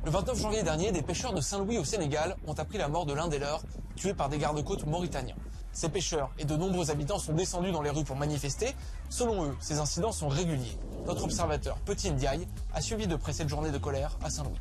Le 29 janvier dernier, des pêcheurs de Saint-Louis au Sénégal ont appris la mort de l'un des leurs, tué par des gardes-côtes mauritaniens. Ces pêcheurs et de nombreux habitants sont descendus dans les rues pour manifester. Selon eux, ces incidents sont réguliers. Notre observateur, Petit Ndiaye, a suivi de près cette journée de colère à Saint-Louis.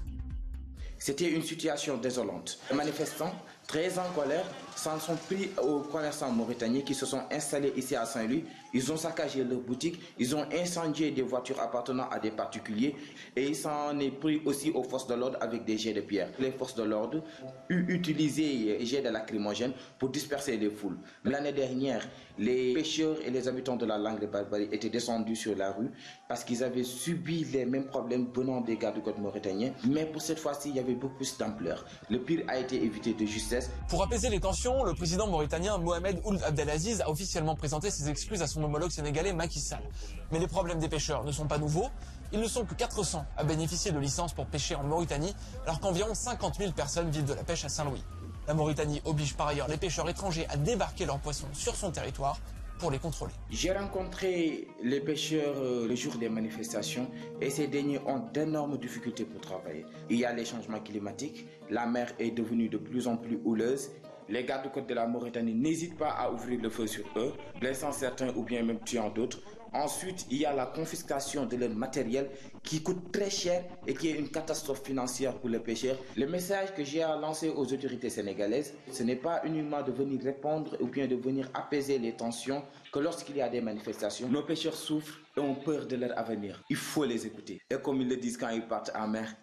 C'était une situation désolante. Les manifestants, très en colère, s'en sont pris aux commerçants mauritaniens qui se sont installés ici à Saint-Louis. Ils ont saccagé leurs boutiques, ils ont incendié des voitures appartenant à des particuliers et ils s'en sont pris aussi aux forces de l'ordre avec des jets de pierre. Les forces de l'ordre ont utilisé des jets de lacrymogène pour disperser les foules. L'année dernière, les pêcheurs et les habitants de la Langue de Barbarie étaient descendus sur la rue parce qu'ils avaient subi les mêmes problèmes venant des gardes-côtes mauritaniens. Mais pour cette fois-ci, il y avait beaucoup plus d'ampleur. Le pire a été évité de justesse. Pour apaiser les tensions, le président mauritanien Mohamed Ould Abdelaziz a officiellement présenté ses excuses à son homologue sénégalais Macky Sall. Mais les problèmes des pêcheurs ne sont pas nouveaux. Ils ne sont que 400 à bénéficier de licences pour pêcher en Mauritanie, alors qu'environ 50 000 personnes vivent de la pêche à Saint-Louis. La Mauritanie oblige par ailleurs les pêcheurs étrangers à débarquer leurs poissons sur son territoire pour les contrôler. J'ai rencontré les pêcheurs le jour des manifestations et ces derniers ont d'énormes difficultés pour travailler. Il y a les changements climatiques, la mer est devenue de plus en plus houleuse. Les gardes-côtes de la Mauritanie n'hésitent pas à ouvrir le feu sur eux, blessant certains ou bien même tuant d'autres. Ensuite, il y a la confiscation de leur matériel qui coûte très cher et qui est une catastrophe financière pour les pêcheurs. Le message que j'ai à lancer aux autorités sénégalaises, ce n'est pas uniquement de venir répondre ou bien de venir apaiser les tensions, que lorsqu'il y a des manifestations, nos pêcheurs souffrent et ont peur de leur avenir. Il faut les écouter. Et comme ils le disent quand ils partent en mer,